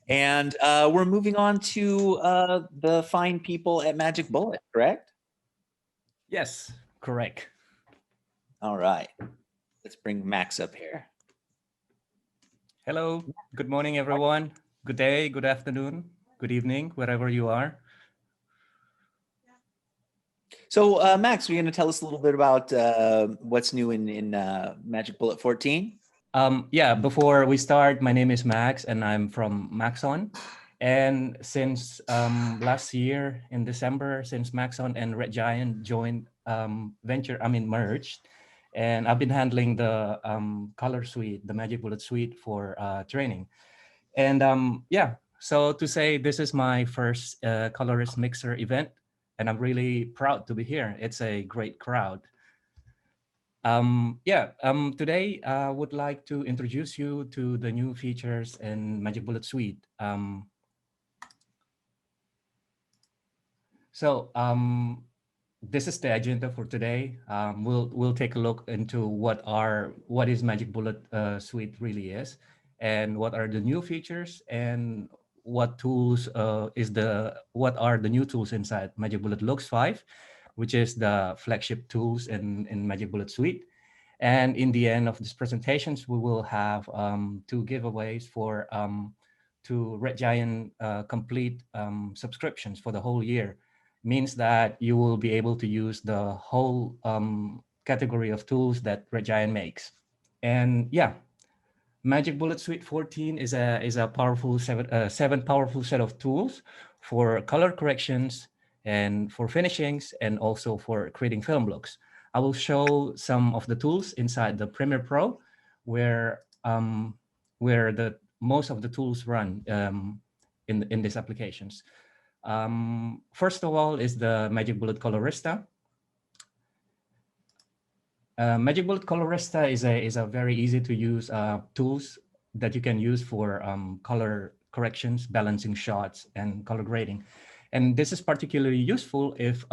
And we're moving on to the fine people at Magic Bullet, correct? Yes, correct. All right. Let's bring Max up here. Hello, good morning, everyone. Good day, good afternoon, good evening, wherever you are. So, Max, are you going to tell us a little bit about what's new in Magic Bullet 14? Yeah, before we start, my name is Max and I'm from Maxon. And since last year in December, since Maxon and Red Giant joined merged, and I've been handling the color suite, the Magic Bullet suite for training. And yeah, so to say, this is my first Colorist Mixer event, and I'm really proud to be here. It's a great crowd. Today I would like to introduce you to the new features in Magic Bullet Suite. This is the agenda for today. We'll take a look into what is Magic Bullet Suite really is, and what are the new features, and what tools what are the new tools inside Magic Bullet Lux 5, which is the flagship tools in Magic Bullet Suite. And in the end of these presentations, we will have two giveaways for two Red Giant complete subscriptions for the whole year. Means that you will be able to use the whole category of tools that Red Giant makes. And yeah, Magic Bullet Suite 14 is a powerful seven powerful set of tools for color corrections and for finishings and also for creating film looks. I will show some of the tools inside the Premiere Pro, where the most of the tools run in these applications. First of all is the Magic Bullet Colorista. Magic Bullet Colorista is a very easy to use tools that you can use for color corrections, balancing shots, and color grading. And this is particularly useful if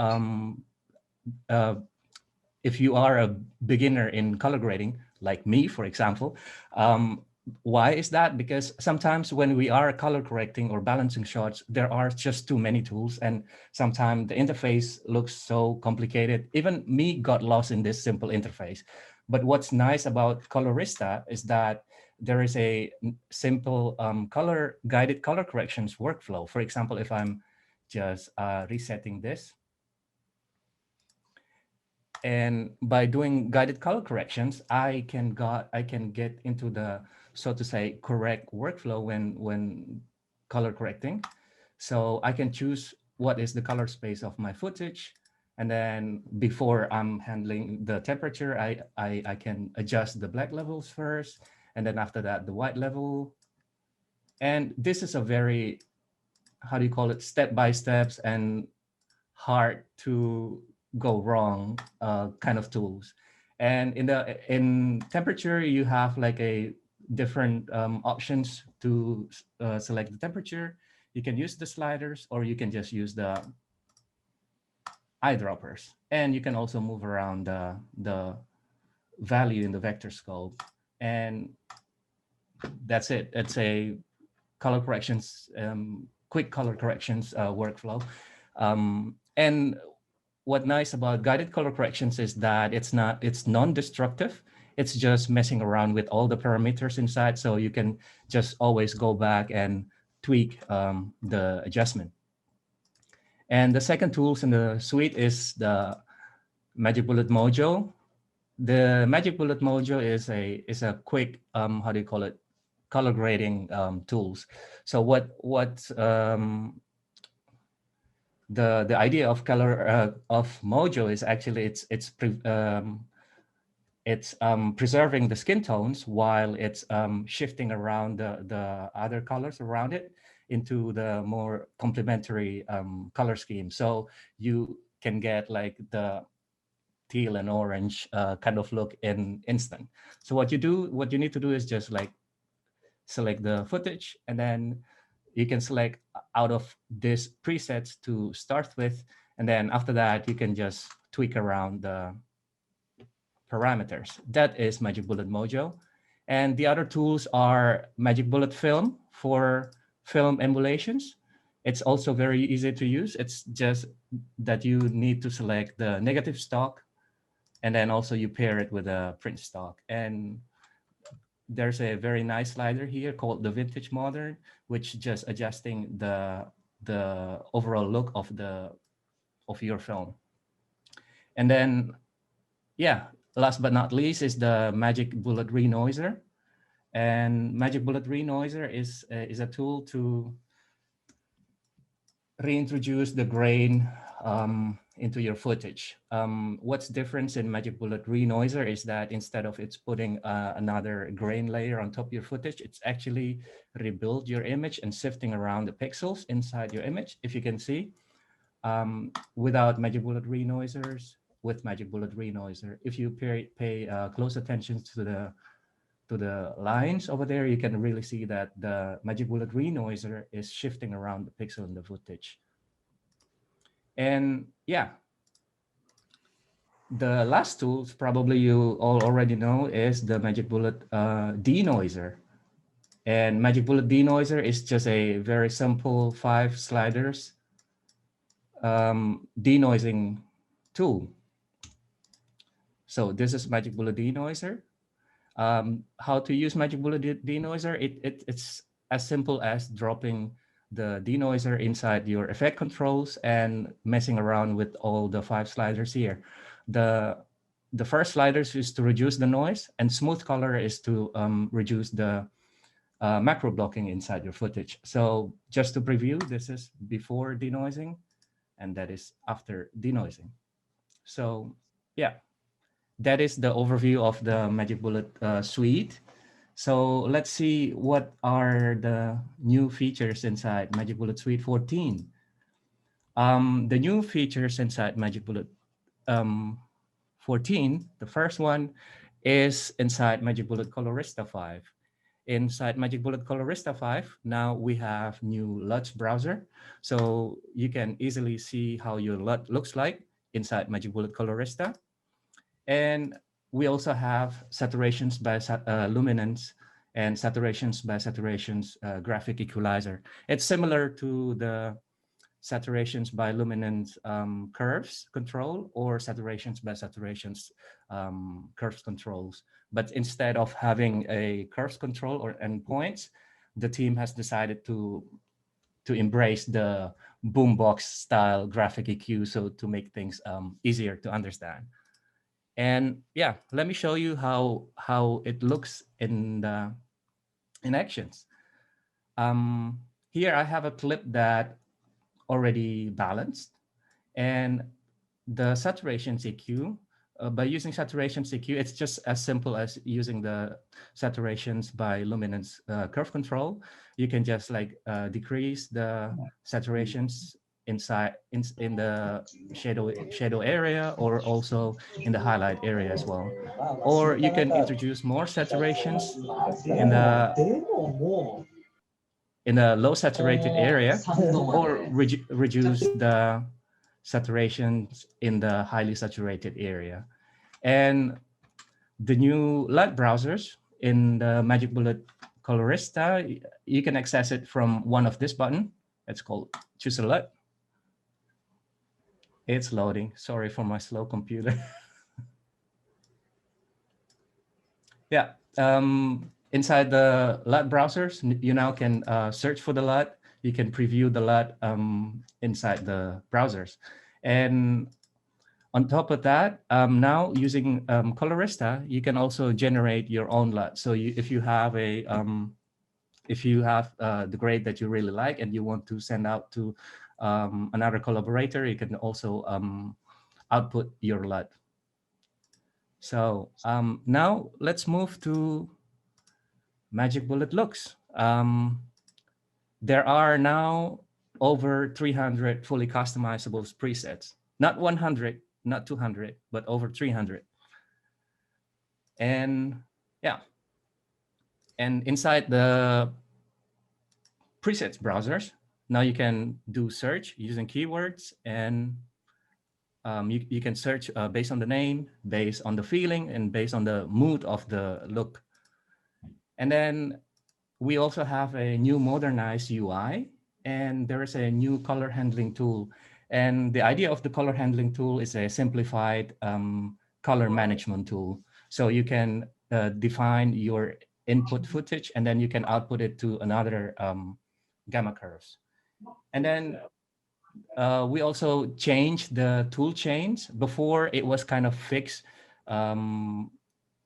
you are a beginner in color grading, like me, for example. Why is that? Because sometimes when we are color correcting or balancing shots, there are just too many tools, and sometimes the interface looks so complicated. Even me got lost in this simple interface. But what's nice about Colorista is that there is a simple guided color corrections workflow. For example, if I'm just resetting this, and by doing guided color corrections, I can get into the, so to say, correct workflow when color correcting. So I can choose what is the color space of my footage, and then before I'm handling the temperature, I can adjust the black levels first, and then after that the white level. And this is a very, how do you call it, step by steps and hard to go wrong kind of tools. And in temperature, you have like a different options to select the temperature. You can use the sliders, or you can just use the eyedroppers. And you can also move around the value in the vector scope. And that's it. It's a color corrections, quick color corrections workflow. And what nice about guided color corrections is that it's non-destructive. It's just messing around with all the parameters inside, so you can just always go back and tweak the adjustment. And the second tools in the suite is the Magic Bullet Mojo. The Magic Bullet Mojo is a quick how do you call it, color grading tools. So the idea of color of Mojo is actually it's preserving the skin tones while it's shifting around the other colors around it into the more complementary color scheme. So you can get like the teal and orange kind of look in instant. So what you need to do is just like select the footage, and then you can select out of these presets to start with. And then after that, you can just tweak around the parameters. That is Magic Bullet Mojo. And the other tools are Magic Bullet Film for film emulations. It's also very easy to use. It's just that you need to select the negative stock, and then also you pair it with a print stock. And there's a very nice slider here called the Vintage Modern, which just adjusting the overall look of your film. And then, yeah, last but not least is the Magic Bullet Renoiser. And Magic Bullet Renoiser is a tool to reintroduce the grain into your footage. What's different in Magic Bullet Renoiser is that instead of it's putting another grain layer on top of your footage, it's actually rebuild your image and sifting around the pixels inside your image. If you can see, without Magic Bullet Renoisers, with Magic Bullet Renoiser, if you pay close attention to the lines over there, you can really see that the Magic Bullet Renoiser is shifting around the pixel in the footage. And yeah, the last tool, probably you all already know, is the Magic Bullet Denoiser. And Magic Bullet Denoiser is just a very simple 5 sliders denoising tool. So this is Magic Bullet Denoiser. How to use Magic Bullet Denoiser? It's as simple as dropping the denoiser inside your effect controls and messing around with all the 5 sliders here. The first sliders is to reduce the noise, and smooth color is to reduce the macro blocking inside your footage. So just to preview, this is before denoising, and that is after denoising. So yeah, that is the overview of the Magic Bullet suite. So let's see what are the new features inside Magic Bullet Suite 14. The new features inside Magic Bullet 14, the first one is inside Magic Bullet Colorista 5. Inside Magic Bullet Colorista 5, now we have new LUTs browser. So you can easily see how your LUT looks like inside Magic Bullet Colorista. And we also have saturations by luminance and saturations by saturations graphic equalizer. It's similar to the saturations by luminance curves control or saturations by saturations curves controls. But instead of having a curves control or endpoints, the team has decided to embrace the boombox style graphic EQ, so to make things easier to understand. And yeah, let me show you how it looks in actions. Here I have a clip that already balanced, and the saturation EQ. By using saturation EQ, it's just as simple as using the saturations by luminance curve control. You can just like decrease the saturations inside in the shadow area, or also in the highlight area as well. Or you can introduce more saturations in the low saturated area, or reduce the saturations in the highly saturated area. And the new LUT browsers in the Magic Bullet Colorista, you can access it from one of this button. It's called Choose a LUT. It's loading. Sorry for my slow computer. Yeah. Inside the LUT browsers, you now can search for the LUT. You can preview the LUT inside the browsers. And on top of that, now using Colorista, you can also generate your own LUT. So if you have the grade that you really like and you want to send out to another collaborator, you can also output your LUT. So now let's move to Magic Bullet looks. There are now over 300 fully customizable presets. Not 100, not 200, but over 300. And yeah. And inside the presets browsers, now you can do search using keywords, and you can search based on the name, based on the feeling, and based on the mood of the look. And then we also have a new modernized UI, and there is a new color handling tool. And the idea of the color handling tool is a simplified color management tool. So you can define your input footage, and then you can output it to another gamma curves. And then we also changed the tool chains. Before, it was kind of fixed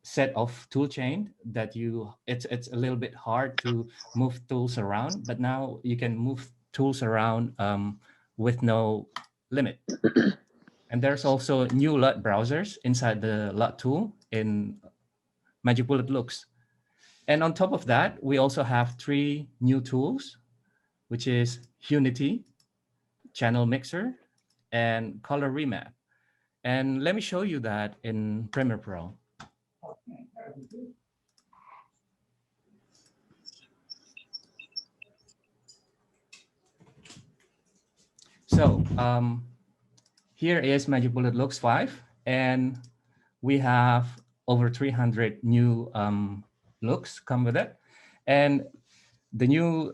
set of tool chain that it's a little bit hard to move tools around, but now you can move tools around with no limit. And there's also new LUT browsers inside the LUT tool in Magic Bullet Looks. And on top of that, we also have 3 new tools, which is Unity, Channel Mixer, and Color Remap. And let me show you that in Premiere Pro. So here is Magic Bullet Looks 5, and we have over 300 new looks come with it. And the new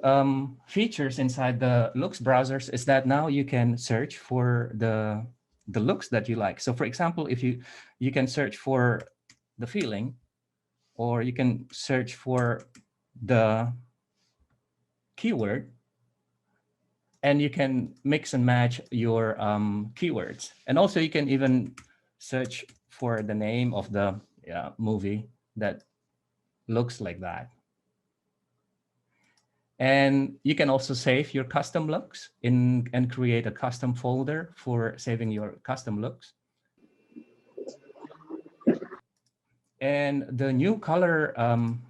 features inside the looks browsers is that now you can search for the looks that you like. So for example, if you can search for the feeling, or you can search for the keyword, and you can mix and match your keywords. And also you can even search for the name of the movie that looks like that. And you can also save your custom looks and create a custom folder for saving your custom looks. And the new color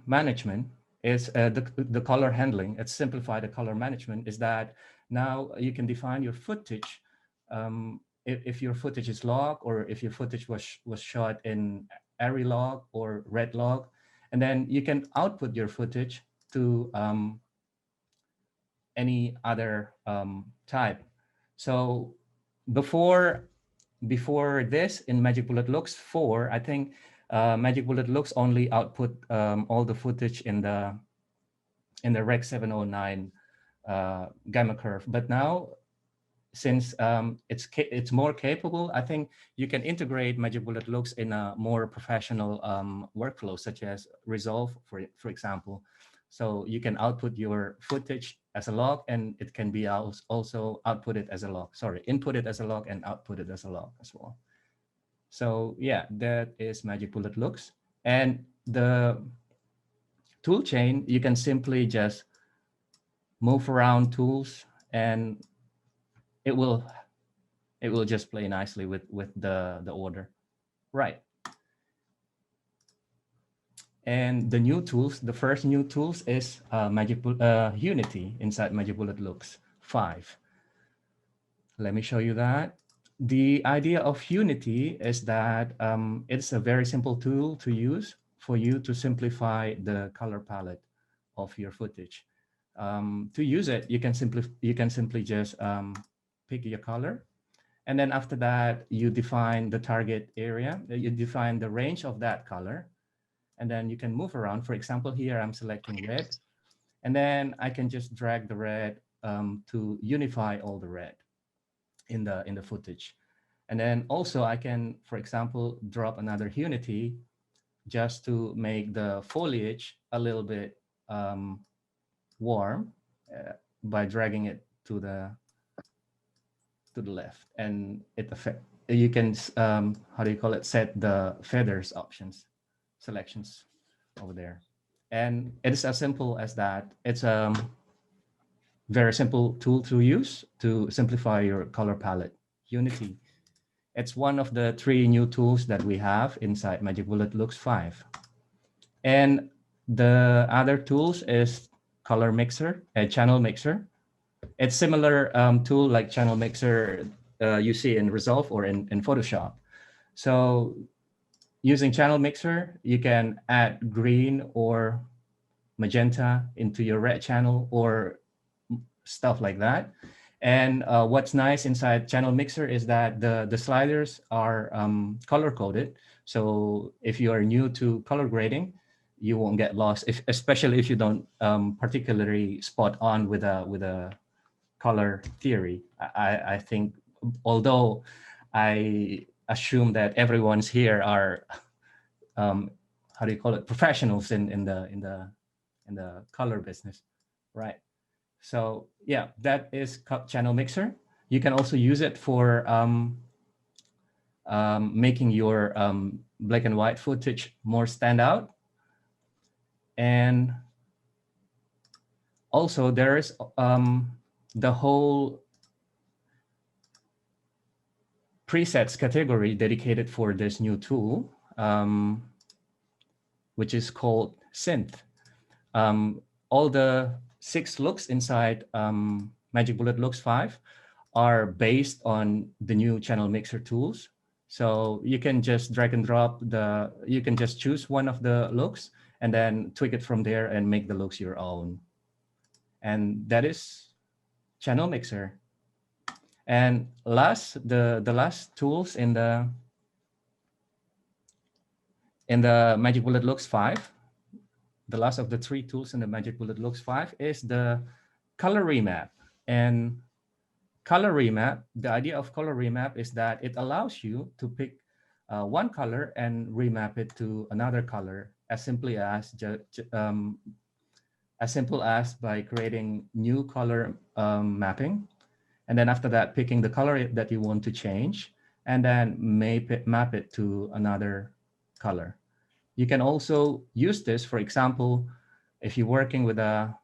management is the color handling. It's simplified the color management is that now you can define your footage. If your footage is log, or if your footage was shot in ARRI log or red log, and then you can output your footage to any other type. So before this, in Magic Bullet Looks 4, I think Magic Bullet Looks only output all the footage in the Rec 709 gamma curve. But now, since it's more capable, I think you can integrate Magic Bullet Looks in a more professional workflow, such as Resolve, for example. So you can output your footage as a log, and it can be also outputted as a log. Sorry, inputted as a log and outputted as a log as well. So yeah, that is Magic Bullet Looks. And the tool chain, you can simply just move around tools, and it will just play nicely with the order. Right. And the new tools, the first new tools is Unity inside Magic Bullet Looks 5. Let me show you that. The idea of Unity is that it's a very simple tool to use for you to simplify the color palette of your footage. To use it, you can simply just pick your color, and then after that, you define the target area. You define the range of that color, and then you can move around. For example, here I'm selecting red, and then I can just drag the red to unify all the red in the footage. And then also I can, for example, drop another Unity just to make the foliage a little bit warm by dragging it to the left, and you can how do you call it, set the feathers options selections over there. And it's as simple as that. It's a very simple tool to use to simplify your color palette. Unity. It's one of the 3 new tools that we have inside Magic Bullet Looks 5. And the other tools is Color Mixer and Channel Mixer. It's similar tool like Channel Mixer you see in Resolve or in Photoshop. So using Channel Mixer, you can add green or magenta into your red channel or stuff like that. And what's nice inside Channel Mixer is that the sliders are color coded. So if you are new to color grading, you won't get lost, especially if you don't particularly spot on with a color theory. I think, although I assume that everyone's here are how do you call it, professionals in the color business, right? So yeah, that is channel mixer. You can also use it for making your black and white footage more stand out. And also there is the whole presets category dedicated for this new tool, which is called synth. All the 6 looks inside Magic Bullet Looks 5 are based on the new channel mixer tools. So you can just drag and drop you can just choose one of the looks and then tweak it from there and make the looks your own. And that is channel mixer. And the last tools in the Magic Bullet Looks 5, the last of the 3 tools in the Magic Bullet Looks 5 is the color remap. And color remap, the idea of color remap is that it allows you to pick one color and remap it to another color as simply as by creating new color mapping, and then after that picking the color that you want to change, and then map it to another color. You can also use this, for example, if you're working with a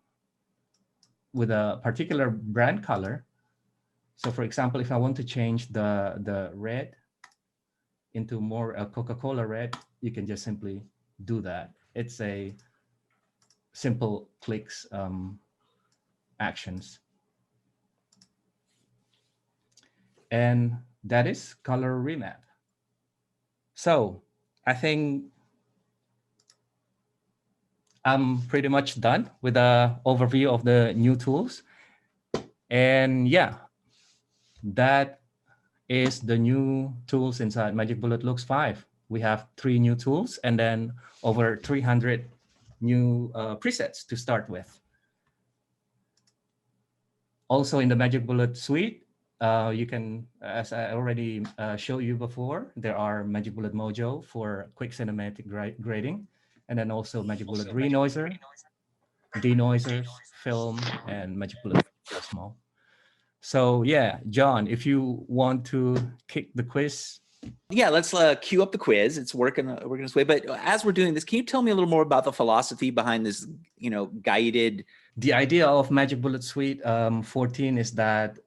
particular brand color. So for example, if I want to change the red into more a Coca-Cola red, you can just simply do that. It's a simple clicks actions. And that is color remap. So I think I'm pretty much done with the overview of the new tools. And yeah, that is the new tools inside Magic Bullet Looks 5. We have 3 new tools and then over 300 new presets to start with. Also in the Magic Bullet suite, you can, as I already showed you before, there are Magic Bullet Mojo for quick cinematic grading, and then also Magic Bullet Renoiser, Denoiser, Film, and Magic Bullet Small. So yeah, John, if you want to kick the quiz. Yeah, let's queue up the quiz. It's working its way. But as we're doing this, can you tell me a little more about the philosophy behind this, guided? The idea of Magic Bullet Suite 14 is that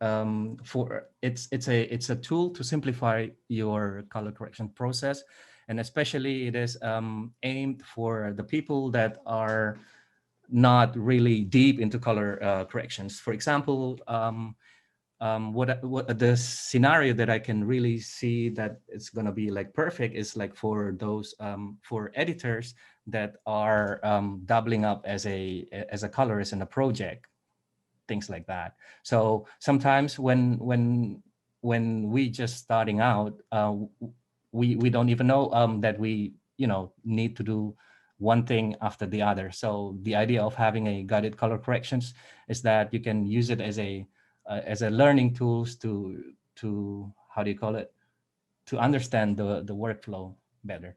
it's a tool to simplify your color correction process, and especially it is aimed for the people that are not really deep into color corrections. For example, what the scenario that I can really see that it's gonna be like perfect is like for those for editors that are doubling up as a colorist in a project, things like that. So sometimes when we just starting out, we don't even know that we need to do one thing after the other. So the idea of having a guided color corrections is that you can use it as a learning tools to how do you call it, to understand the workflow better.